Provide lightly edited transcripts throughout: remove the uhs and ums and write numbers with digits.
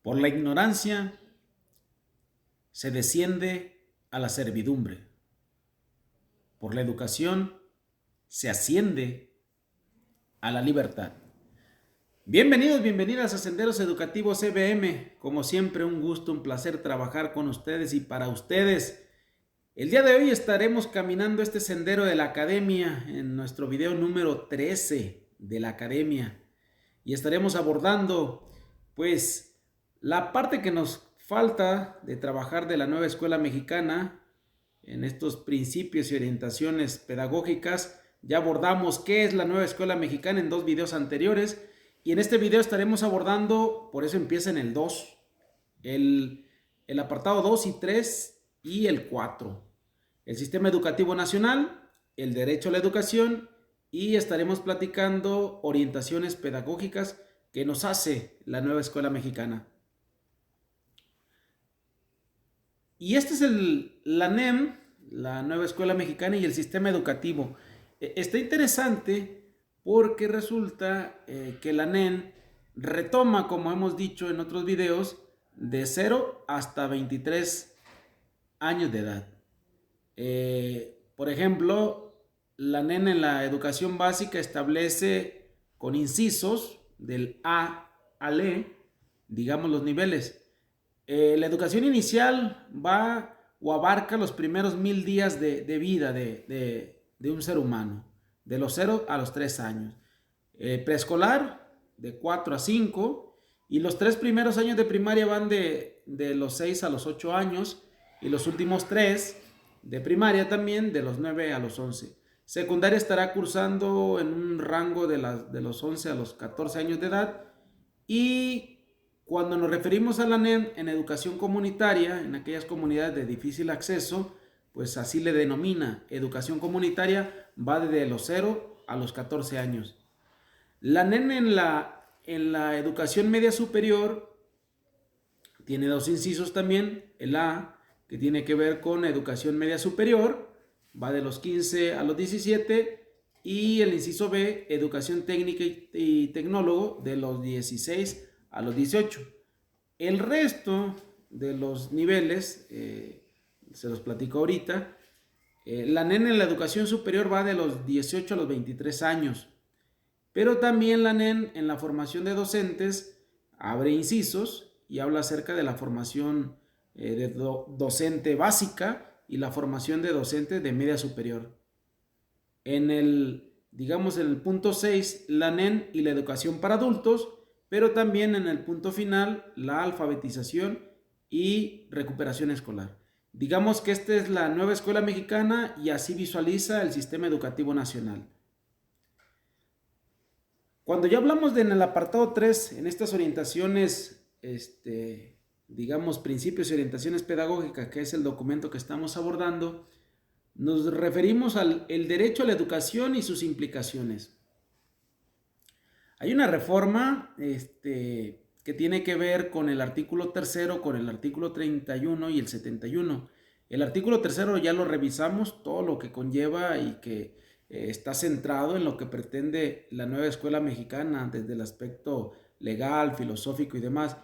Por la ignorancia se desciende a la servidumbre. Por la educación se asciende a la libertad. Bienvenidos, bienvenidas a Senderos Educativos EBM. Como siempre, un gusto, un placer trabajar con ustedes y para ustedes. El día de hoy estaremos caminando este sendero de la academia en nuestro video número 13 de la academia. Y estaremos abordando, pues, la parte que nos falta de trabajar de la nueva escuela mexicana en estos principios y orientaciones pedagógicas. Ya abordamos qué es la nueva escuela mexicana en dos videos anteriores y en este video estaremos abordando, por eso empieza en el 2, el apartado 2 y 3 y el 4. El sistema educativo nacional, el derecho a la educación y estaremos platicando orientaciones pedagógicas que nos hace la nueva escuela mexicana. Y este es la NEM, la nueva escuela mexicana y el sistema educativo. Está interesante porque resulta que la NEM retoma, como hemos dicho en otros videos, de 0 hasta 23 años de edad. Por ejemplo, la NEM en la educación básica establece con incisos del A al E, digamos los niveles. La educación inicial va o abarca los primeros 1000 días de vida de un ser humano, de los 0 a los 3 años. Preescolar, de 4 a 5, y los 3 primeros años de primaria van de los 6 a los 8 años, y los últimos 3 de primaria también de los 9 a los 11. Secundaria estará cursando en un rango de los 11 a los 14 años de edad, y cuando nos referimos a la NEM en educación comunitaria, en aquellas comunidades de difícil acceso, pues así le denomina educación comunitaria, va desde los 0 a los 14 años. La NEM en la educación media superior tiene dos incisos también, el A, que tiene que ver con educación media superior, va de los 15 a los 17, y el inciso B, educación técnica y tecnólogo, de los 16 a los 18. El resto de los niveles, se los platico ahorita. La NEM en la educación superior va de los 18 a los 23 años. Pero también la NEM en la formación de docentes abre incisos y habla acerca de la formación docente básica y la formación de docente de media superior. En el punto 6, la NEM y la educación para adultos, pero también en el punto final, la alfabetización y recuperación escolar. Digamos que esta es la nueva escuela mexicana y así visualiza el sistema educativo nacional. Cuando ya hablamos en el apartado 3, en estas orientaciones, principios y orientaciones pedagógicas, que es el documento que estamos abordando, nos referimos al derecho a la educación y sus implicaciones. Hay una reforma que tiene que ver con el artículo 3, con el artículo 31 y el 71. El artículo 3 ya lo revisamos, todo lo que conlleva y que está centrado en lo que pretende la nueva escuela mexicana desde el aspecto legal, filosófico y demás.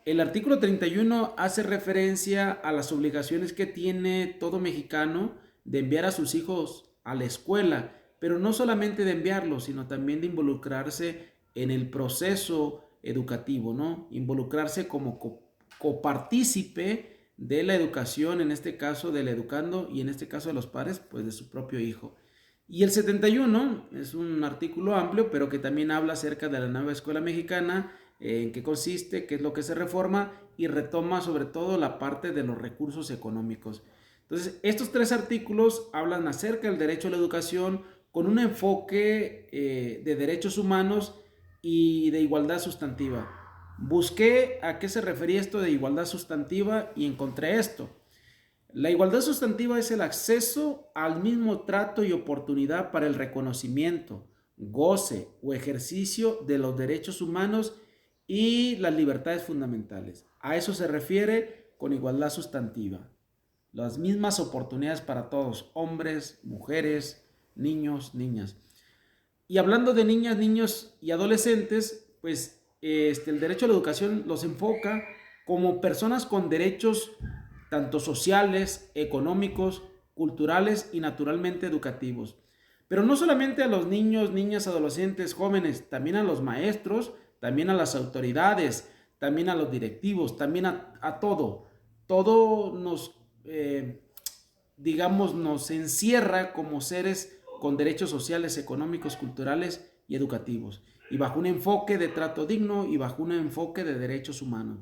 El artículo 31 hace referencia a las obligaciones que tiene todo mexicano de enviar a sus hijos a la escuela, pero no solamente de enviarlos, sino también de involucrarse en el proceso educativo, ¿no? Involucrarse como copartícipe de la educación, en este caso del educando y en este caso de los padres, pues de su propio hijo. Y el 71 es un artículo amplio, pero que también habla acerca de la nueva escuela mexicana, en qué consiste, qué es lo que se reforma y retoma sobre todo la parte de los recursos económicos. Entonces, estos 3 artículos hablan acerca del derecho a la educación con un enfoque de derechos humanos y de igualdad sustantiva. Busqué a qué se refería esto de igualdad sustantiva y encontré esto. La igualdad sustantiva es el acceso al mismo trato y oportunidad para el reconocimiento, goce o ejercicio de los derechos humanos y las libertades fundamentales. A eso se refiere con igualdad sustantiva. Las mismas oportunidades para todos, hombres, mujeres, niños, niñas. Y hablando de niñas, niños y adolescentes, pues el derecho a la educación los enfoca como personas con derechos tanto sociales, económicos, culturales y naturalmente educativos. Pero no solamente a los niños, niñas, adolescentes, jóvenes, también a los maestros, también a las autoridades, también a los directivos, también a todo. Todo nos encierra como seres con derechos sociales, económicos, culturales y educativos. Y bajo un enfoque de trato digno y bajo un enfoque de derechos humanos.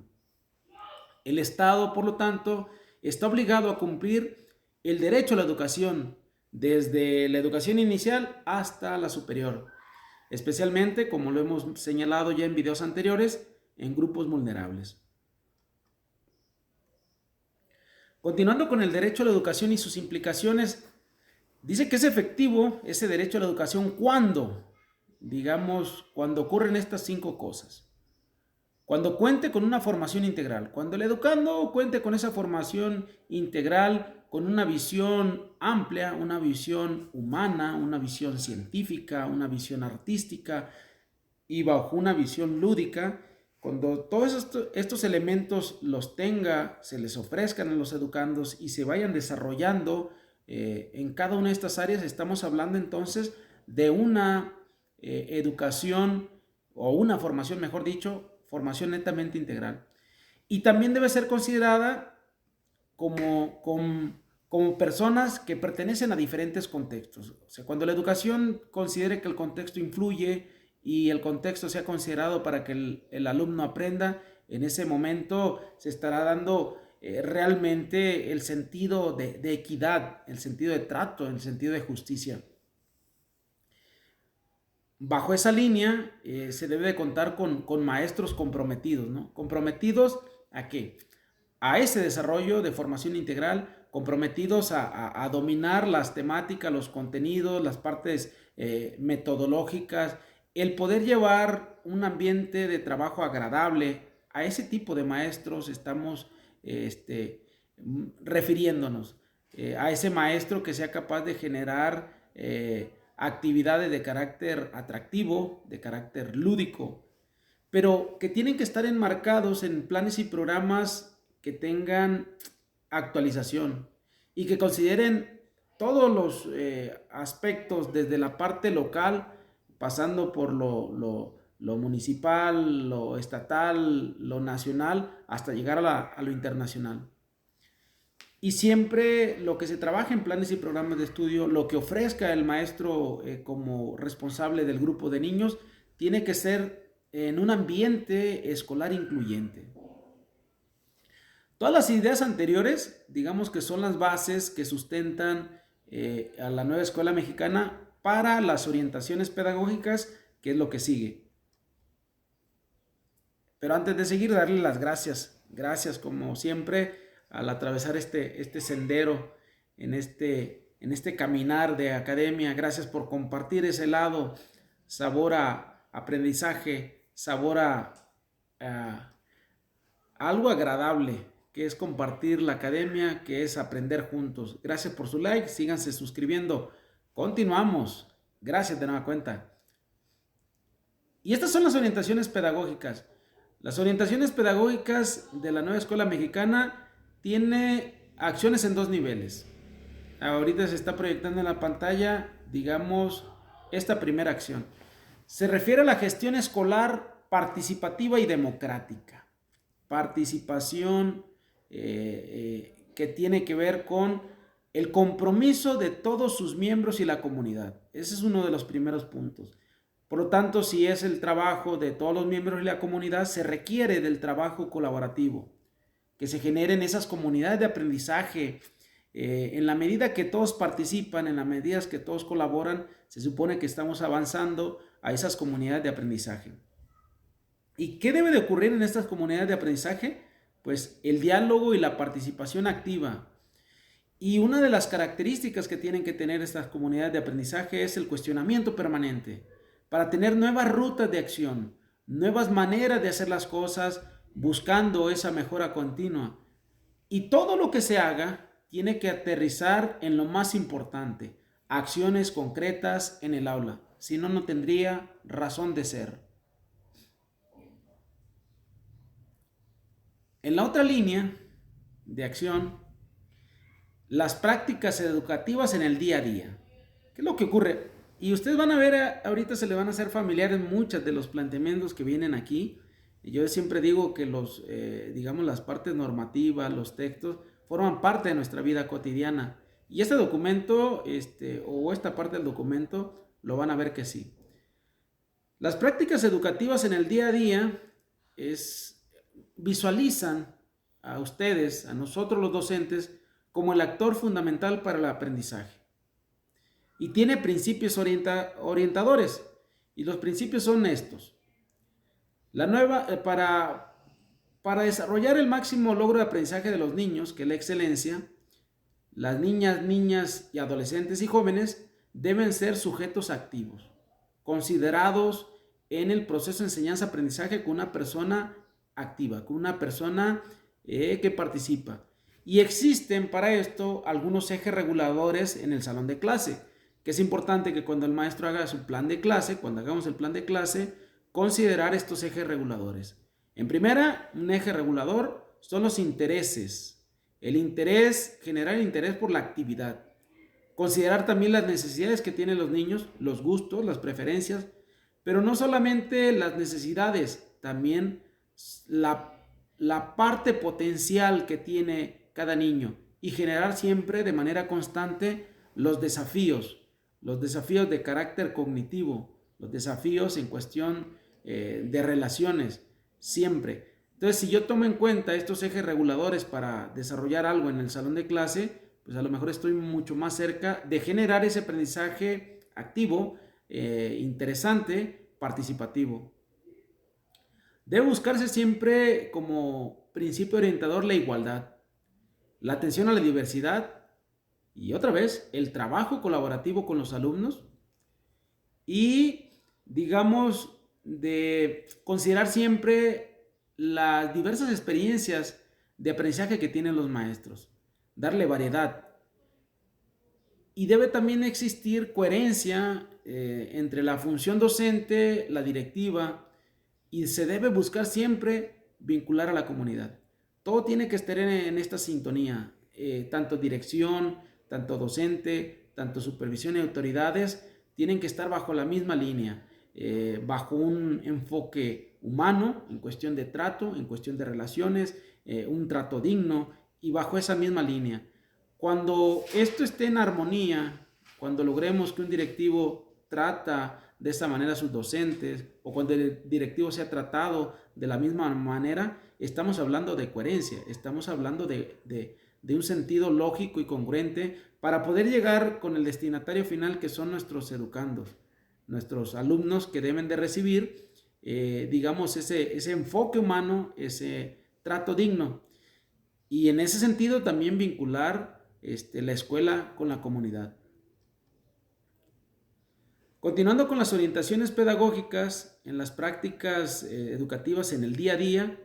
El Estado, por lo tanto, está obligado a cumplir el derecho a la educación, desde la educación inicial hasta la superior, especialmente, como lo hemos señalado ya en videos anteriores, en grupos vulnerables. Continuando con el derecho a la educación y sus implicaciones, dice que es efectivo ese derecho a la educación cuando ocurren estas 5 cosas. Cuando cuente con una formación integral, cuando el educando cuente con esa formación integral, con una visión amplia, una visión humana, una visión científica, una visión artística y bajo una visión lúdica, cuando todos estos elementos los tenga, se les ofrezcan a los educandos y se vayan desarrollando en cada una de estas áreas, estamos hablando entonces de una educación o una formación, mejor dicho, formación netamente integral. Y también debe ser considerada como personas que pertenecen a diferentes contextos. O sea, cuando la educación considere que el contexto influye y el contexto sea considerado para que el alumno aprenda, en ese momento se estará dando realmente el sentido de equidad, el sentido de trato, el sentido de justicia. Bajo esa línea se debe de contar con maestros comprometidos, ¿no? ¿Comprometidos a qué? A ese desarrollo de formación integral, comprometidos a dominar las temáticas, los contenidos, las partes metodológicas, el poder llevar un ambiente de trabajo agradable. A ese tipo de maestros estamos refiriéndonos, a ese maestro que sea capaz de generar actividades de carácter atractivo, de carácter lúdico, pero que tienen que estar enmarcados en planes y programas que tengan actualización y que consideren todos los aspectos desde la parte local, pasando por lo municipal, lo estatal, lo nacional, hasta llegar a lo internacional. Y siempre lo que se trabaja en planes y programas de estudio, lo que ofrezca el maestro como responsable del grupo de niños, tiene que ser en un ambiente escolar incluyente. Todas las ideas anteriores, digamos que son las bases que sustentan a la nueva escuela mexicana para las orientaciones pedagógicas, que es lo que sigue. Pero antes de seguir, darle las gracias. Gracias, como siempre, al atravesar este sendero, en este caminar de academia. Gracias por compartir ese lado, sabor a aprendizaje, sabor a algo agradable, que es compartir la academia, que es aprender juntos. Gracias por su like, síganse suscribiendo. Continuamos. Gracias de nueva cuenta. Y estas son las orientaciones pedagógicas. Las orientaciones pedagógicas de la nueva escuela mexicana tiene acciones en 2 niveles. Ahorita se está proyectando en la pantalla, digamos, esta primera acción. Se refiere a la gestión escolar participativa y democrática. Participación que tiene que ver con el compromiso de todos sus miembros y la comunidad. Ese es uno de los primeros puntos. Por lo tanto, si es el trabajo de todos los miembros de la comunidad, se requiere del trabajo colaborativo, que se generen esas comunidades de aprendizaje. En la medida que todos participan, en la medida que todos colaboran, se supone que estamos avanzando a esas comunidades de aprendizaje. ¿Y qué debe de ocurrir en estas comunidades de aprendizaje? Pues el diálogo y la participación activa. Y una de las características que tienen que tener estas comunidades de aprendizaje es el cuestionamiento permanente, para tener nuevas rutas de acción, nuevas maneras de hacer las cosas, buscando esa mejora continua. Y todo lo que se haga tiene que aterrizar en lo más importante, acciones concretas en el aula. Si no, no tendría razón de ser. En la otra línea de acción, las prácticas educativas en el día a día. ¿Qué es lo que ocurre? Y ustedes van a ver, ahorita se le van a hacer familiares muchas de los planteamientos que vienen aquí. Yo siempre digo que digamos, las partes normativas, los textos, forman parte de nuestra vida cotidiana. Y este documento, o esta parte del documento, lo van a ver que sí. Las prácticas educativas en el día a día visualizan a ustedes, a nosotros los docentes, como el actor fundamental para el aprendizaje. Y tiene principios orientadores. Y los principios son estos. Para desarrollar el máximo logro de aprendizaje de los niños, que es la excelencia, las niñas y adolescentes y jóvenes deben ser sujetos activos, considerados en el proceso de enseñanza-aprendizaje con una persona activa, con una persona que participa. Y existen para esto algunos ejes reguladores en el salón de clase, que es importante que cuando el maestro haga su plan de clase, cuando hagamos el plan de clase, considerar estos ejes reguladores. En primera, un eje regulador son los intereses. El interés, generar interés por la actividad. Considerar también las necesidades que tienen los niños, los gustos, las preferencias, pero no solamente las necesidades, también la parte potencial que tiene cada niño y generar siempre de manera constante los desafíos de carácter cognitivo, los desafíos en cuestión de relaciones, siempre. Entonces, si yo tomo en cuenta estos ejes reguladores para desarrollar algo en el salón de clase, pues a lo mejor estoy mucho más cerca de generar ese aprendizaje activo, interesante, participativo. Debe buscarse siempre como principio orientador la igualdad, la atención a la diversidad y otra vez el trabajo colaborativo con los alumnos y digamos de considerar siempre las diversas experiencias de aprendizaje que tienen los maestros, darle variedad. Y debe también existir coherencia entre la función docente, la directiva, y se debe buscar siempre vincular a la comunidad. Todo tiene que estar en esta sintonía, tanto dirección, tanto docente, tanto supervisión y autoridades, tienen que estar bajo la misma línea, bajo un enfoque humano, en cuestión de trato, en cuestión de relaciones, un trato digno y bajo esa misma línea. Cuando esto esté en armonía, cuando logremos que un directivo trata de esa manera a sus docentes o cuando el directivo sea tratado de la misma manera, estamos hablando de coherencia, estamos hablando de un sentido lógico y congruente para poder llegar con el destinatario final que son nuestros educandos, nuestros alumnos que deben de recibir, digamos, ese enfoque humano, ese trato digno. Y en ese sentido también vincular la escuela con la comunidad. Continuando con las orientaciones pedagógicas en las prácticas educativas en el día a día,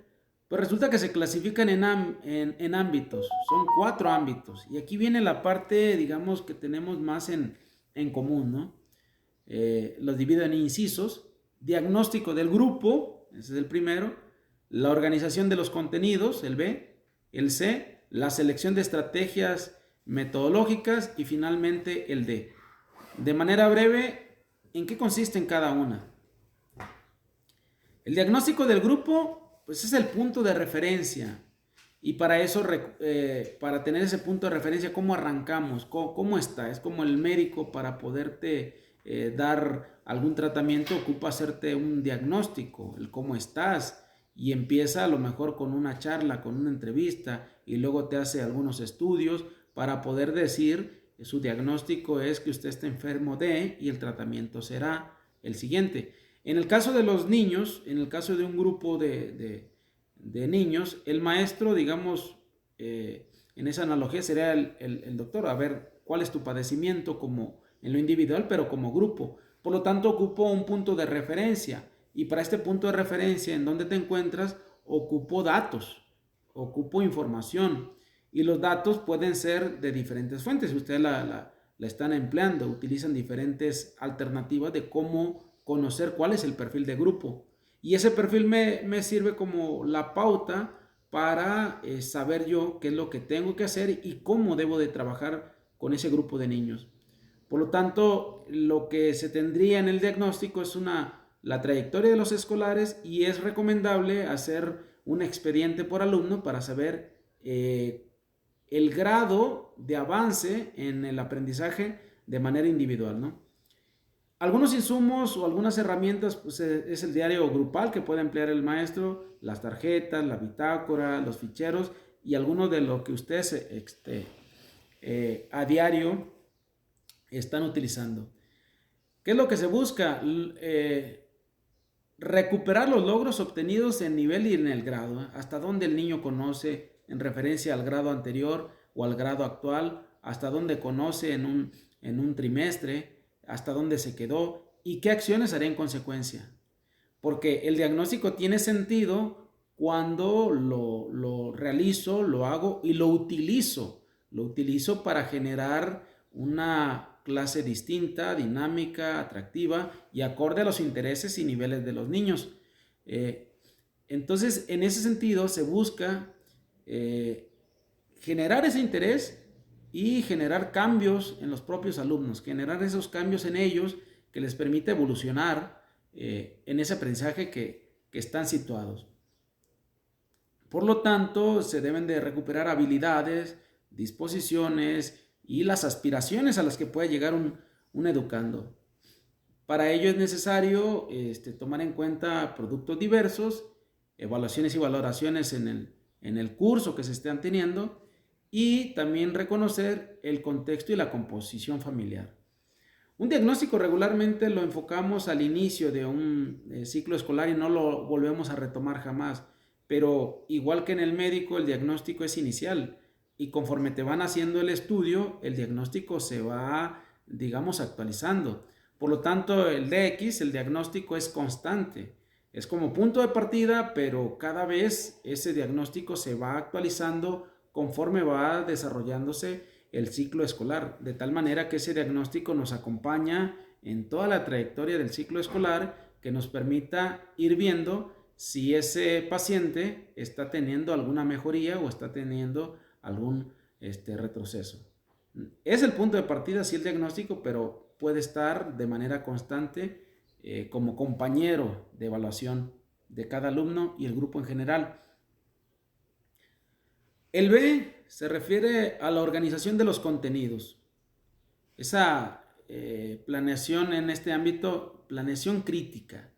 pues resulta que se clasifican en ámbitos, son 4 ámbitos. Y aquí viene la parte, digamos, que tenemos más en común, ¿no? Los divido en incisos: diagnóstico del grupo, ese es el primero; la organización de los contenidos, el B; el C, la selección de estrategias metodológicas; y finalmente el D. De manera breve, ¿en qué consiste en cada una? El diagnóstico del grupo, pues es el punto de referencia. Y para eso, para tener ese punto de referencia, ¿cómo arrancamos? ¿Cómo está? Es como el médico para poderte dar algún tratamiento, ocupa hacerte un diagnóstico, el cómo estás. Y empieza a lo mejor con una charla, con una entrevista, y luego te hace algunos estudios para poder decir, su diagnóstico es que usted está enfermo de, y el tratamiento será el siguiente. En el caso de los niños, en el caso de un grupo de niños, el maestro, digamos, en esa analogía sería el doctor, a ver cuál es tu padecimiento como en lo individual, pero como grupo. Por lo tanto, ocupo un punto de referencia, y para este punto de referencia en donde te encuentras, ocupo datos, ocupo información, y los datos pueden ser de diferentes fuentes. Si ustedes la están empleando, utilizan diferentes alternativas de cómo conocer cuál es el perfil de grupo. Y ese perfil me sirve como la pauta para saber yo qué es lo que tengo que hacer y cómo debo de trabajar con ese grupo de niños. Por lo tanto, lo que se tendría en el diagnóstico es la trayectoria de los escolares, y es recomendable hacer un expediente por alumno para saber el grado de avance en el aprendizaje de manera individual, ¿no? Algunos insumos o algunas herramientas, pues, es el diario grupal que puede emplear el maestro, las tarjetas, la bitácora, los ficheros y algunos de lo que ustedes a diario están utilizando. ¿Qué es lo que se busca? Recuperar los logros obtenidos en nivel y en el grado, ¿eh? Hasta dónde el niño conoce en referencia al grado anterior o al grado actual, hasta dónde conoce en un trimestre, hasta dónde se quedó y qué acciones haré en consecuencia. Porque el diagnóstico tiene sentido cuando lo realizo, lo hago y lo utilizo. Lo utilizo para generar una clase distinta, dinámica, atractiva y acorde a los intereses y niveles de los niños. Entonces, en ese sentido, se busca generar ese interés y generar cambios en los propios alumnos, generar esos cambios en ellos que les permite evolucionar en ese aprendizaje que están situados. Por lo tanto, se deben de recuperar habilidades, disposiciones y las aspiraciones a las que puede llegar un educando. Para ello es necesario tomar en cuenta productos diversos, evaluaciones y valoraciones en el curso que se estén teniendo, y también reconocer el contexto y la composición familiar. Un diagnóstico regularmente lo enfocamos al inicio de un ciclo escolar y no lo volvemos a retomar jamás, pero igual que en el médico, el diagnóstico es inicial y conforme te van haciendo el estudio, el diagnóstico se va, digamos, actualizando. Por lo tanto, el DX, el diagnóstico, es constante. Es como punto de partida, pero cada vez ese diagnóstico se va actualizando conforme va desarrollándose el ciclo escolar, de tal manera que ese diagnóstico nos acompaña en toda la trayectoria del ciclo escolar, que nos permita ir viendo si ese paciente está teniendo alguna mejoría o está teniendo algún retroceso. Es el punto de partida, sí, el diagnóstico, pero puede estar de manera constante como compañero de evaluación de cada alumno y el grupo en general. El B se refiere a la organización de los contenidos. Esa planeación en este ámbito, planeación crítica.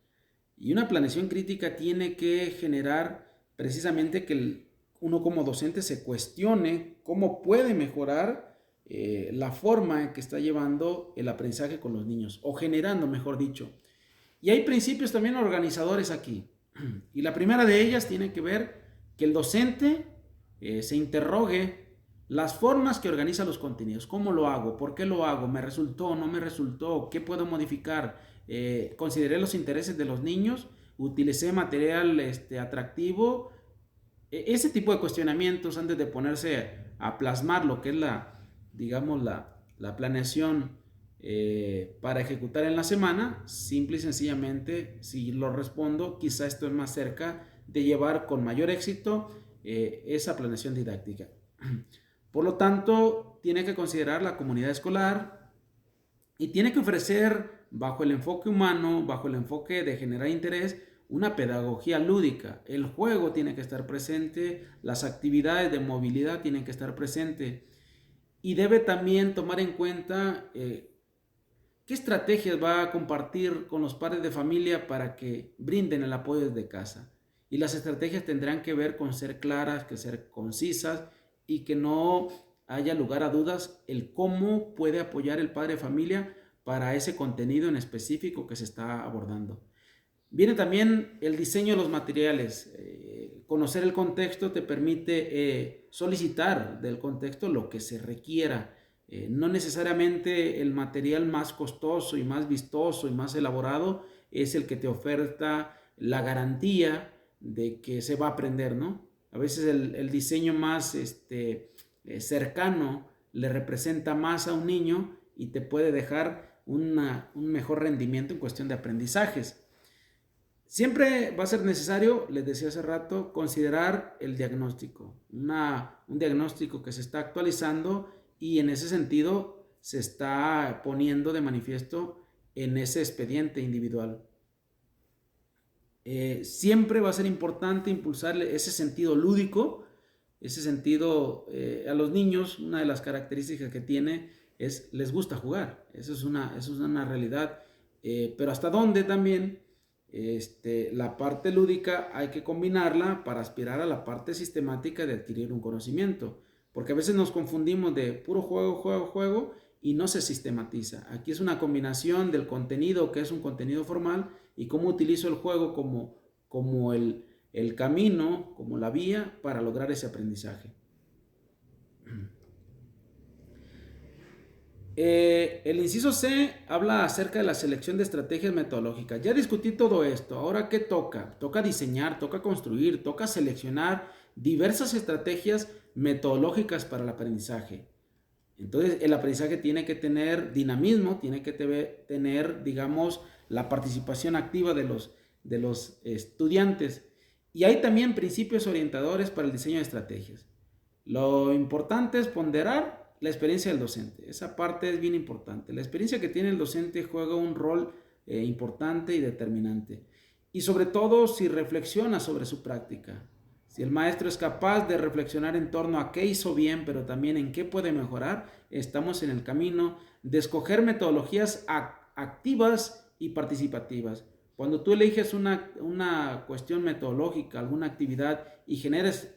Y una planeación crítica tiene que generar precisamente que uno como docente se cuestione cómo puede mejorar la forma en que está llevando el aprendizaje con los niños, o generando, mejor dicho. Y hay principios también organizadores aquí. Y la primera de ellas tiene que ver que el docente se interrogue las formas que organiza los contenidos. ¿Cómo lo hago? ¿Por qué lo hago? ¿Me resultó? ¿No me resultó? ¿Qué puedo modificar? ¿Consideré los intereses de los niños? ¿Utilicé material atractivo? Ese tipo de cuestionamientos antes de ponerse a plasmar lo que es digamos, la planeación para ejecutar en la semana. Simple y sencillamente, si lo respondo, quizá esto es más cerca de llevar con mayor éxito esa planeación didáctica. Por lo tanto, tiene que considerar la comunidad escolar y tiene que ofrecer, bajo el enfoque humano, bajo el enfoque de generar interés, una pedagogía lúdica. El juego tiene que estar presente, las actividades de movilidad tienen que estar presentes, y debe también tomar en cuenta qué estrategias va a compartir con los padres de familia para que brinden el apoyo desde casa. Y las estrategias tendrán que ver con ser claras, que ser concisas, y que no haya lugar a dudas el cómo puede apoyar el padre de familia para ese contenido en específico que se está abordando. Viene también el diseño de los materiales. Conocer el contexto te permite solicitar del contexto lo que se requiera. No necesariamente el material más costoso y más vistoso y más elaborado es el que te oferta la garantía de que se va a aprender, ¿no? A veces el diseño más cercano le representa más a un niño y te puede dejar un mejor rendimiento en cuestión de aprendizajes. Siempre va a ser necesario, les decía hace rato, considerar el diagnóstico, un diagnóstico que se está actualizando y en ese sentido se está poniendo de manifiesto en ese expediente individual. Siempre va a ser importante impulsar ese sentido lúdico, ese sentido a los niños. Una de las características que tiene es les gusta jugar, eso es una realidad, pero hasta dónde también la parte lúdica hay que combinarla para aspirar a la parte sistemática de adquirir un conocimiento, porque a veces nos confundimos de puro juego y no se sistematiza. Aquí es una combinación del contenido, que es un contenido formal, y cómo utilizo el juego como el camino, como la vía para lograr ese aprendizaje. El inciso C habla acerca de la selección de estrategias metodológicas. Ya discutí todo esto. Ahora, ¿qué toca? Toca diseñar, toca construir, toca seleccionar diversas estrategias metodológicas para el aprendizaje. Entonces, el aprendizaje tiene que tener dinamismo, tiene que tener, digamos, la participación activa de los estudiantes. Y hay también principios orientadores para el diseño de estrategias. Lo importante es ponderar la experiencia del docente. Esa parte es bien importante. La experiencia que tiene el docente juega un rol importante y determinante. Y sobre todo si reflexiona sobre su práctica. Si el maestro es capaz de reflexionar en torno a qué hizo bien, pero también en qué puede mejorar, estamos en el camino de escoger metodologías activas y participativas. Cuando tú eliges una cuestión metodológica, alguna actividad y generes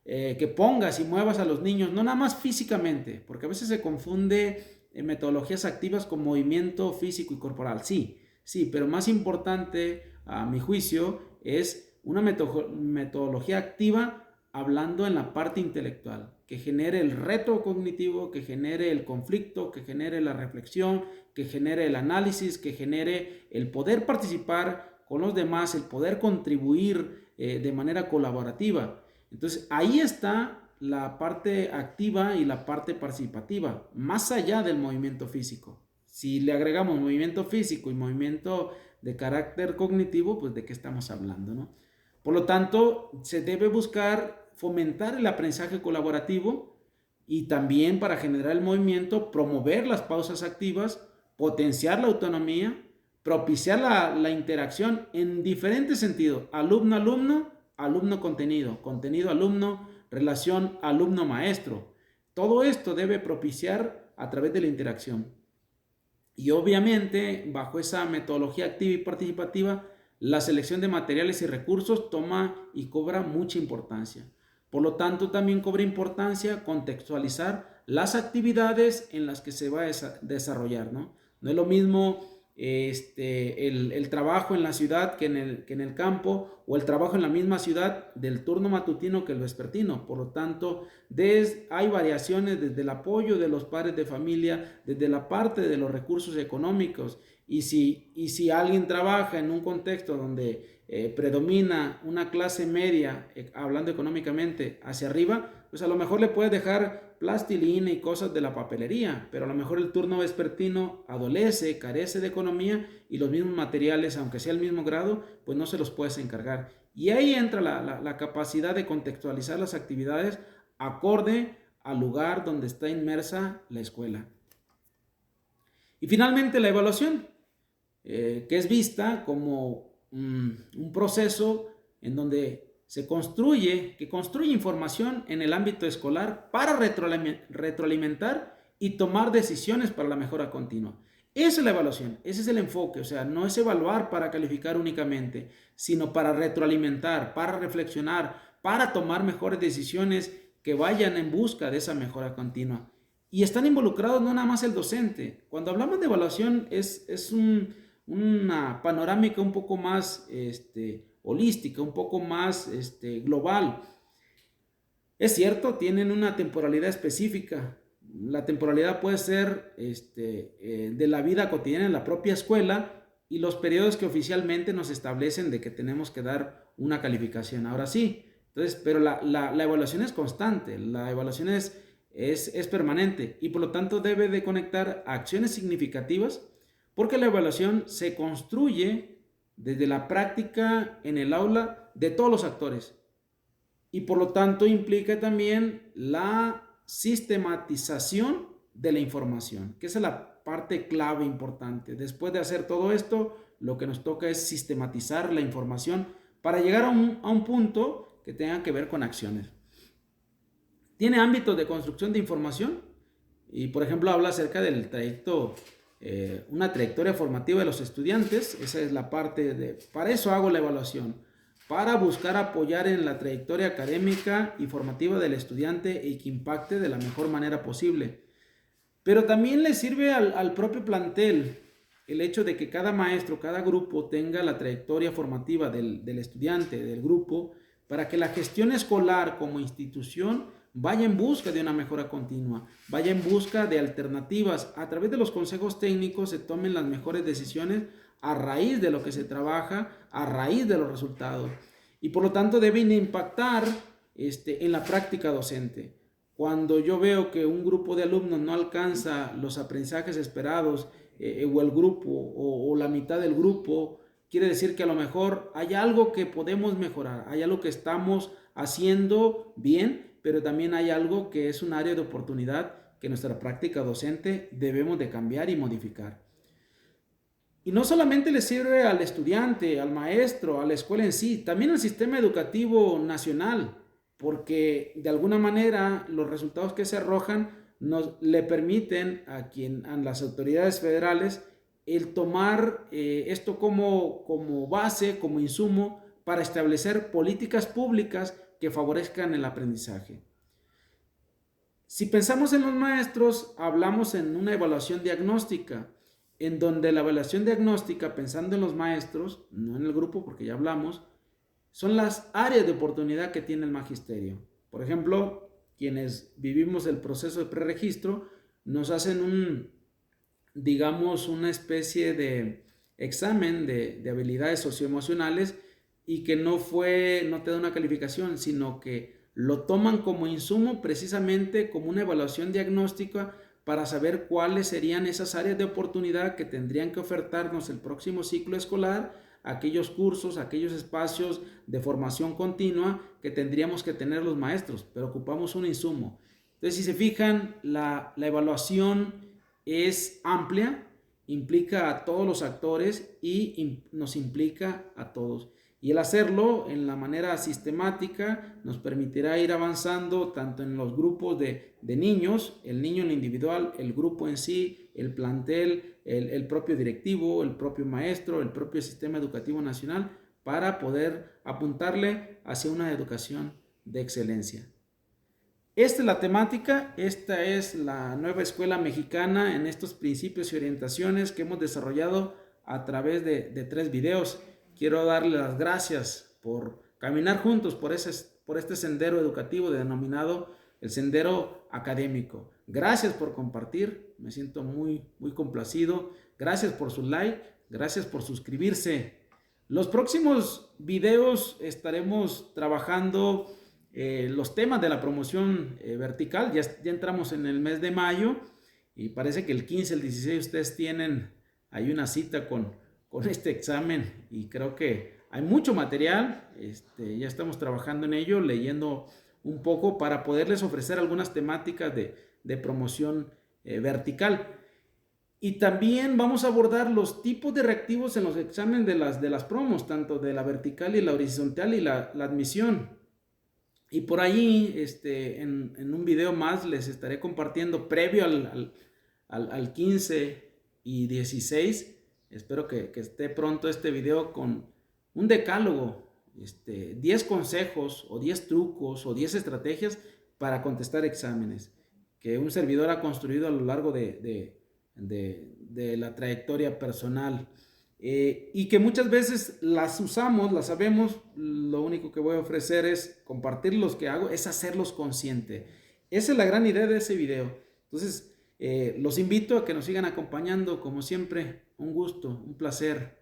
que pongas y muevas a los niños, no nada más físicamente, porque a veces se confunde metodologías activas con movimiento físico y corporal. Sí, sí, pero más importante, a mi juicio, es una metodología activa hablando en la parte intelectual, que genere el reto cognitivo, que genere el conflicto, que genere la reflexión, que genere el análisis, que genere el poder participar con los demás, el poder contribuir de manera colaborativa. Entonces, ahí está la parte activa y la parte participativa, más allá del movimiento físico. Si le agregamos movimiento físico y movimiento de carácter cognitivo, pues de qué estamos hablando, ¿no? Por lo tanto, se debe buscar fomentar el aprendizaje colaborativo y también para generar el movimiento, promover las pausas activas, potenciar la autonomía, propiciar la interacción en diferentes sentidos, alumno-alumno, alumno-contenido, contenido-alumno, relación alumno-maestro. Todo esto debe propiciar a través de la interacción. Y obviamente, bajo esa metodología activa y participativa, la selección de materiales y recursos toma y cobra mucha importancia. Por lo tanto, también cobra importancia contextualizar las actividades en las que se va a desarrollar, ¿no? No es lo mismo el trabajo en la ciudad que en el campo, o el trabajo en la misma ciudad del turno matutino que el vespertino. Por lo tanto, hay variaciones desde el apoyo de los padres de familia, desde la parte de los recursos económicos. Y si alguien trabaja en un contexto donde predomina una clase media, hablando económicamente, hacia arriba, pues a lo mejor le puedes dejar plastilina y cosas de la papelería, pero a lo mejor el turno vespertino adolece, carece de economía y los mismos materiales, aunque sea el mismo grado, pues no se los puedes encargar. Y ahí entra la capacidad de contextualizar las actividades acorde al lugar donde está inmersa la escuela. Y finalmente la evaluación, que es vista como un proceso en donde que construye información en el ámbito escolar para retroalimentar y tomar decisiones para la mejora continua. Esa es la evaluación, ese es el enfoque, o sea, no es evaluar para calificar únicamente, sino para retroalimentar, para reflexionar, para tomar mejores decisiones que vayan en busca de esa mejora continua. Y están involucrados no nada más el docente. Cuando hablamos de evaluación es una panorámica un poco más holística, un poco más global. Es cierto, tienen una temporalidad específica. La temporalidad puede ser de la vida cotidiana en la propia escuela y los periodos que oficialmente nos establecen de que tenemos que dar una calificación. Ahora sí, entonces, pero la evaluación es constante, la evaluación es permanente y por lo tanto debe de conectar acciones significativas, porque la evaluación se construye desde la práctica en el aula de todos los actores. Y por lo tanto implica también la sistematización de la información, que esa es la parte clave importante. Después de hacer todo esto, lo que nos toca es sistematizar la información para llegar a un punto que tenga que ver con acciones. Tiene ámbitos de construcción de información y, por ejemplo, habla acerca del trayecto, una trayectoria formativa de los estudiantes. Esa es la parte de, para eso hago la evaluación, para buscar apoyar en la trayectoria académica y formativa del estudiante y que impacte de la mejor manera posible. Pero también le sirve al propio plantel el hecho de que cada maestro, cada grupo tenga la trayectoria formativa del estudiante, del grupo, para que la gestión escolar como institución vaya en busca de una mejora continua, vaya en busca de alternativas. A través de los consejos técnicos se tomen las mejores decisiones a raíz de lo que se trabaja, a raíz de los resultados. Y por lo tanto deben impactar en la práctica docente. Cuando yo veo que un grupo de alumnos no alcanza los aprendizajes esperados, o el grupo, o la mitad del grupo, quiere decir que a lo mejor hay algo que podemos mejorar, hay algo que estamos haciendo bien, pero también hay algo que es un área de oportunidad que nuestra práctica docente debemos de cambiar y modificar. Y no solamente le sirve al estudiante, al maestro, a la escuela en sí, también al sistema educativo nacional, porque de alguna manera los resultados que se arrojan le permiten a las autoridades federales el tomar esto como base, como insumo para establecer políticas públicas que favorezcan el aprendizaje. Si pensamos en los maestros, hablamos en una evaluación diagnóstica, en donde la evaluación diagnóstica, pensando en los maestros, no en el grupo porque ya hablamos, son las áreas de oportunidad que tiene el magisterio. Por ejemplo, quienes vivimos el proceso de preregistro, nos hacen digamos, una especie de examen de habilidades socioemocionales y que no te da una calificación, sino que lo toman como insumo precisamente como una evaluación diagnóstica para saber cuáles serían esas áreas de oportunidad que tendrían que ofertarnos el próximo ciclo escolar, aquellos cursos, aquellos espacios de formación continua que tendríamos que tener los maestros, pero ocupamos un insumo. Entonces, si se fijan, la evaluación es amplia, implica a todos los actores y nos implica a todos. Y el hacerlo en la manera sistemática nos permitirá ir avanzando tanto en los grupos de niños, el niño en lo individual, el grupo en sí, el plantel, el propio directivo, el propio maestro, el propio sistema educativo nacional, para poder apuntarle hacia una educación de excelencia. Esta es la temática, esta es la nueva escuela mexicana en estos principios y orientaciones que hemos desarrollado a través de 3 videos. Quiero darle las gracias por caminar juntos por este sendero educativo denominado el sendero académico. Gracias por compartir, me siento muy, muy complacido. Gracias por su like, gracias por suscribirse. Los próximos videos estaremos trabajando los temas de la promoción vertical. Ya entramos en el mes de mayo y parece que el 15, el 16 ustedes tienen ahí una cita con este examen y creo que hay mucho material. Ya estamos trabajando en ello, leyendo un poco para poderles ofrecer algunas temáticas de promoción vertical. Y también vamos a abordar los tipos de reactivos en los exámenes de las promos, tanto de la vertical y la horizontal y la admisión. Y por ahí, en un video más les estaré compartiendo previo al 15 y 16. Espero que esté pronto este video con un decálogo, 10 consejos o 10 trucos o 10 estrategias para contestar exámenes que un servidor ha construido a lo largo de la trayectoria personal. Y que muchas veces las usamos, las sabemos, lo único que voy a ofrecer es compartir los que hago, es hacerlos conscientes. Esa es la gran idea de ese video. Entonces, los invito a que nos sigan acompañando, como siempre, un gusto, un placer.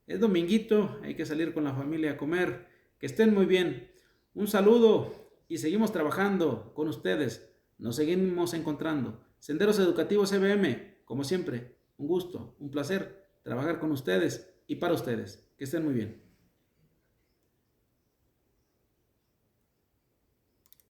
Es dominguito, hay que salir con la familia a comer. Que estén muy bien. Un saludo y seguimos trabajando con ustedes. Nos seguimos encontrando. Senderos Educativos EBM, como siempre, un gusto, un placer trabajar con ustedes. y para ustedes. Que estén muy bien.